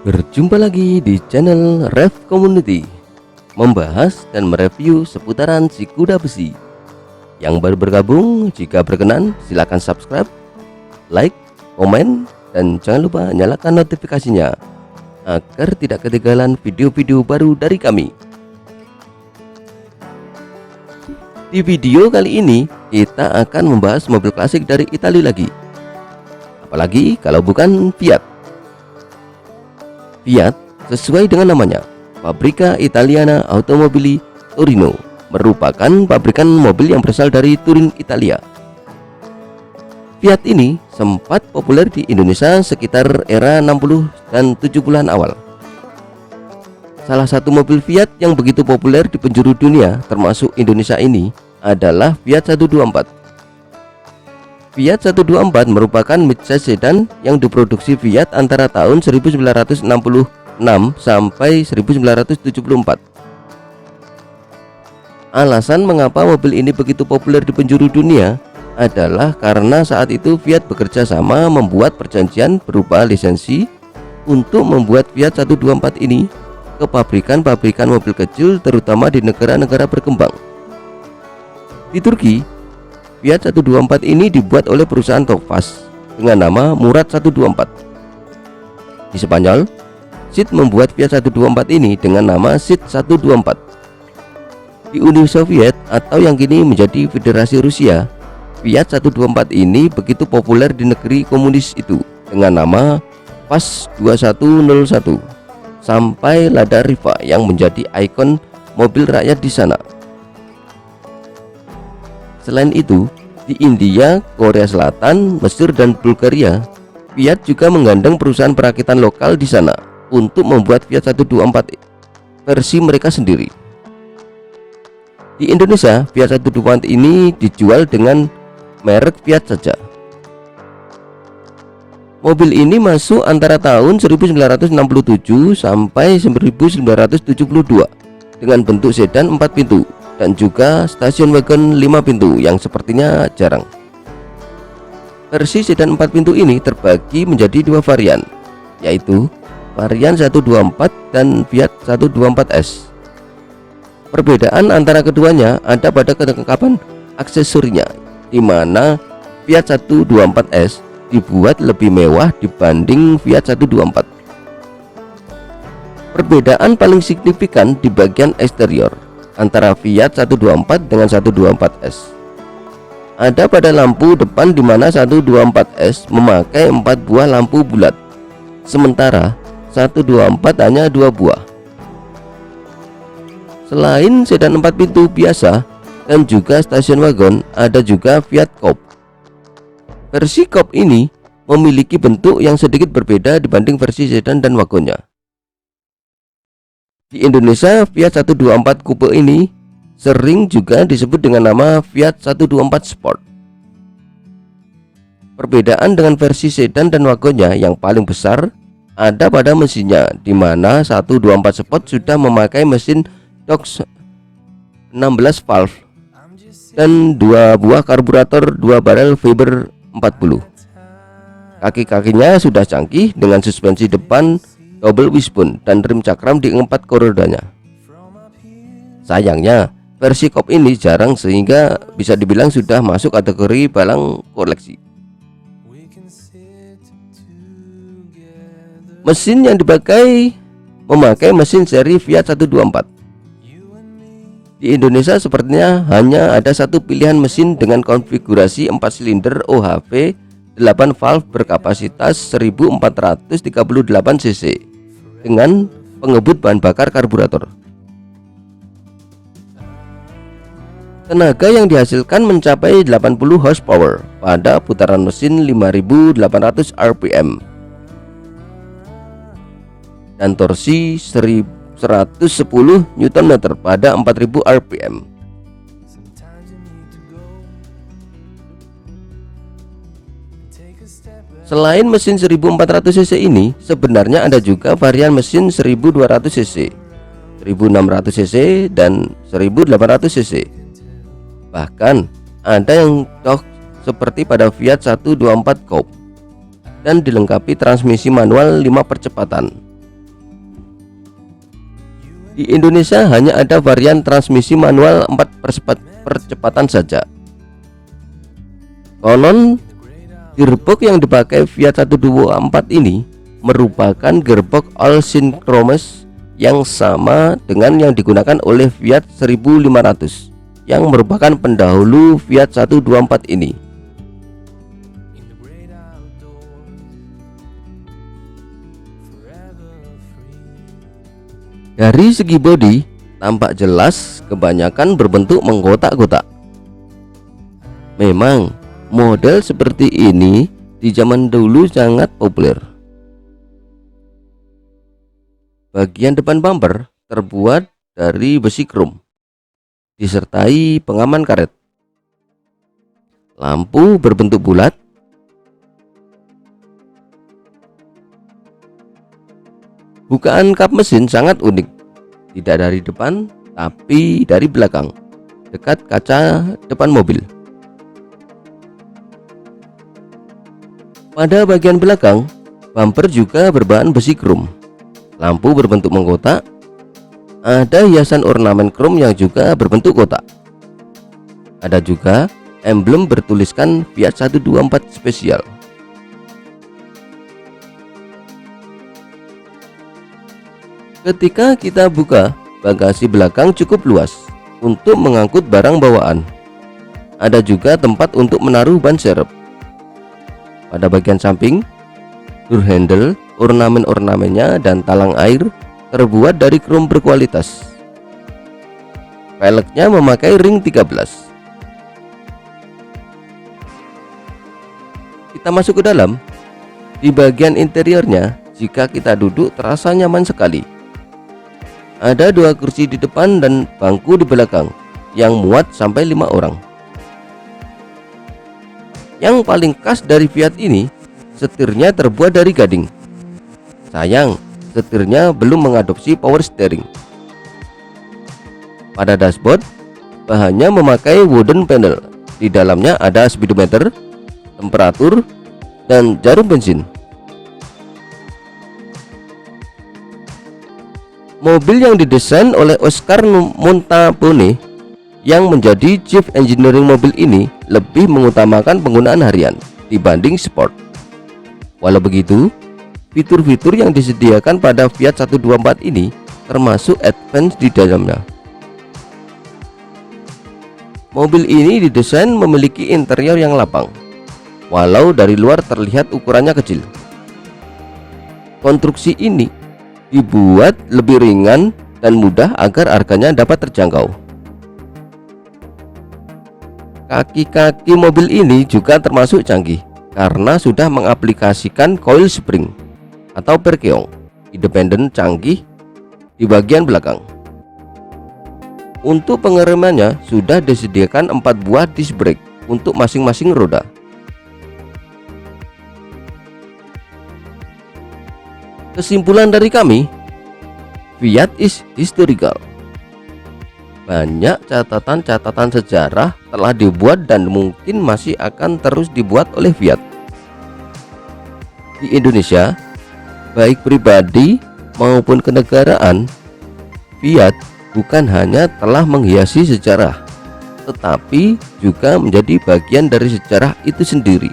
Berjumpa lagi di channel Rev Community, membahas dan mereview seputaran si kuda besi. Yang baru bergabung, jika berkenan silahkan subscribe, like, komen, dan jangan lupa nyalakan notifikasinya agar tidak ketinggalan video-video baru dari kami. Di video kali ini kita akan membahas mobil klasik dari Italia lagi, apalagi kalau bukan Fiat. Fiat sesuai dengan namanya, Fabbrica Italiana Automobili Torino, merupakan pabrikan mobil yang berasal dari Turin, Italia. Fiat ini sempat populer di Indonesia sekitar era 60 dan 70-an awal. Salah satu mobil Fiat yang begitu populer di penjuru dunia termasuk Indonesia ini adalah Fiat 124. Fiat 124 merupakan midsize sedan yang diproduksi Fiat antara tahun 1966 sampai 1974. Alasan mengapa mobil ini begitu populer di penjuru dunia adalah karena saat itu Fiat bekerja sama membuat perjanjian berupa lisensi untuk membuat Fiat 124 ini ke pabrikan-pabrikan mobil kecil, terutama di negara-negara berkembang. Di Turki, Fiat 124 ini dibuat oleh perusahaan Tokfas dengan nama Murad 124. Di Spanyol, SIT membuat Fiat 124 ini dengan nama SIT 124. Di Uni Soviet atau yang kini menjadi Federasi Rusia, Fiat 124 ini begitu populer di negeri komunis itu dengan nama FAZ 2101 sampai Lada Riva yang menjadi ikon mobil rakyat di sana. Selain itu, di India, Korea Selatan, Mesir, dan Bulgaria, Fiat juga menggandeng perusahaan perakitan lokal di sana untuk membuat Fiat 124 versi mereka sendiri. Di Indonesia, Fiat 124 ini dijual dengan merek Fiat saja. Mobil ini masuk antara tahun 1967 sampai 1972 dengan bentuk sedan 4 pintu dan juga station wagon 5 pintu yang sepertinya jarang. Versi sedan 4 pintu ini terbagi menjadi dua varian, yaitu varian 124 dan Fiat 124S. Perbedaan antara keduanya ada pada kelengkapan aksesorinya, di mana Fiat 124S dibuat lebih mewah dibanding Fiat 124. Perbedaan paling signifikan di bagian eksterior antara Fiat 124 dengan 124S. Ada pada lampu depan, di mana 124S memakai 4 buah lampu bulat, sementara 124 hanya 2 buah. Selain sedan 4 pintu biasa dan juga stasiun wagon, ada juga Fiat Coupe. Versi Coupe ini memiliki bentuk yang sedikit berbeda dibanding versi sedan dan wagonnya. Di Indonesia, Fiat 124 Coupe ini sering juga disebut dengan nama Fiat 124 Sport. Perbedaan dengan versi sedan dan wagonnya yang paling besar ada pada mesinnya, di mana 124 Sport sudah memakai mesin Dox 16 valve dan 2 buah karburator 2 barel Weber 40. Kaki-kakinya sudah canggih dengan suspensi depan double wishbone dan rem cakram di 4 rodanya. Sayangnya, versi Coupe ini jarang sehingga bisa dibilang sudah masuk kategori barang koleksi. Mesin yang dipakai memakai mesin seri Fiat 124. Di Indonesia sepertinya hanya ada satu pilihan mesin dengan konfigurasi 4 silinder OHV 8 valve berkapasitas 1438 cc dengan pengebut bahan bakar karburator. Tenaga yang dihasilkan mencapai 80 horsepower pada putaran mesin 5800 rpm dan torsi 110 Nm pada 4000 rpm. Selain mesin 1400 cc ini, sebenarnya ada juga varian mesin 1200 cc, 1600 cc, dan 1800 cc. Bahkan ada yang jok seperti pada Fiat 124 Coupe dan dilengkapi transmisi manual 5 percepatan Di Indonesia hanya ada varian transmisi manual 4 percepatan saja. Konon gearbox yang dipakai Fiat 124 ini merupakan gearbox all synchronous yang sama dengan yang digunakan oleh Fiat 1500 yang merupakan pendahulu Fiat 124 ini. Dari segi bodi, tampak jelas kebanyakan berbentuk mengkotak-kotak. Memang model seperti ini di zaman dulu sangat populer. Bagian depan bumper terbuat dari besi krom, disertai pengaman karet. Lampu berbentuk bulat. Bukaan kap mesin sangat unik, tidak dari depan tapi dari belakang, dekat kaca depan mobil. Pada bagian belakang, bumper juga berbahan besi krom. Lampu berbentuk mengkotak. Ada hiasan ornamen krom yang juga berbentuk kotak. Ada juga emblem bertuliskan Fiat 124 spesial. Ketika kita buka, bagasi belakang cukup luas untuk mengangkut barang bawaan. Ada juga tempat untuk menaruh ban serep. Pada bagian samping, door handle, ornamen-ornamennya dan talang air terbuat dari krom berkualitas. Velgnya memakai ring 13. Kita masuk ke dalam. Di bagian interiornya, jika kita duduk terasa nyaman sekali. Ada 2 kursi di depan dan bangku di belakang yang muat sampai 5 orang. Yang paling khas dari Fiat ini, setirnya terbuat dari gading. Sayang, setirnya belum mengadopsi power steering. Pada dashboard, bahannya memakai wooden panel. Di dalamnya ada speedometer, temperatur, dan jarum bensin. Mobil yang didesain oleh Oscar Montabone yang menjadi Chief Engineering mobil ini lebih mengutamakan penggunaan harian dibanding sport. Walau begitu, fitur-fitur yang disediakan pada Fiat 124 ini termasuk advance di dalamnya. Mobil ini didesain memiliki interior yang lapang, walau dari luar terlihat ukurannya kecil. Konstruksi ini dibuat lebih ringan dan mudah agar harganya dapat terjangkau. Kaki-kaki mobil ini juga termasuk canggih karena sudah mengaplikasikan coil spring atau perkeong independen canggih di bagian belakang. Untuk pengeremannya sudah disediakan 4 buah disc brake untuk masing-masing roda. Kesimpulan dari kami, Fiat is historical. Banyak catatan-catatan sejarah telah dibuat dan mungkin masih akan terus dibuat oleh Fiat. Di Indonesia, baik pribadi maupun kenegaraan, Fiat bukan hanya telah menghiasi sejarah, tetapi juga menjadi bagian dari sejarah itu sendiri.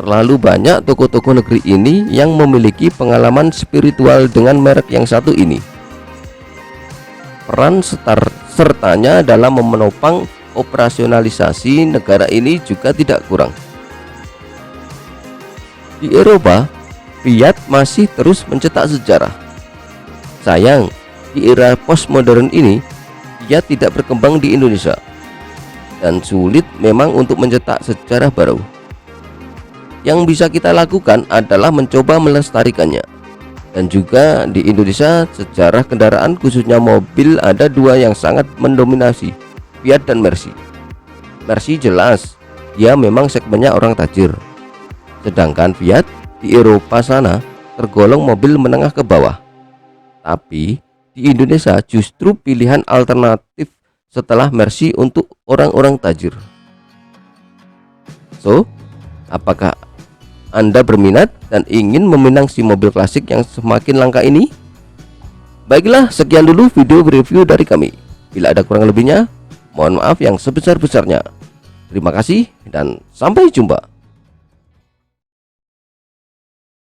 Terlalu banyak tokoh-tokoh negeri ini yang memiliki pengalaman spiritual dengan merek yang satu ini. Peran sertanya dalam menopang operasionalisasi negara ini juga tidak kurang. Di Eropa, Fiat masih terus mencetak sejarah. Sayang, di era postmodern ini, Fiat tidak berkembang di Indonesia, dan sulit memang untuk mencetak sejarah baru. Yang bisa kita lakukan adalah mencoba melestarikannya. Dan juga di Indonesia, sejarah kendaraan khususnya mobil ada 2 yang sangat mendominasi, Fiat dan Mercy. Mercy jelas, dia memang segmennya orang tajir. Sedangkan Fiat di Eropa sana tergolong mobil menengah ke bawah. Tapi di Indonesia justru pilihan alternatif setelah Mercy untuk orang-orang tajir. So, apakah Anda berminat dan ingin meminang si mobil klasik yang semakin langka ini? Baiklah, sekian dulu video review dari kami. Bila ada kurang lebihnya, mohon maaf yang sebesar-besarnya. Terima kasih dan sampai jumpa.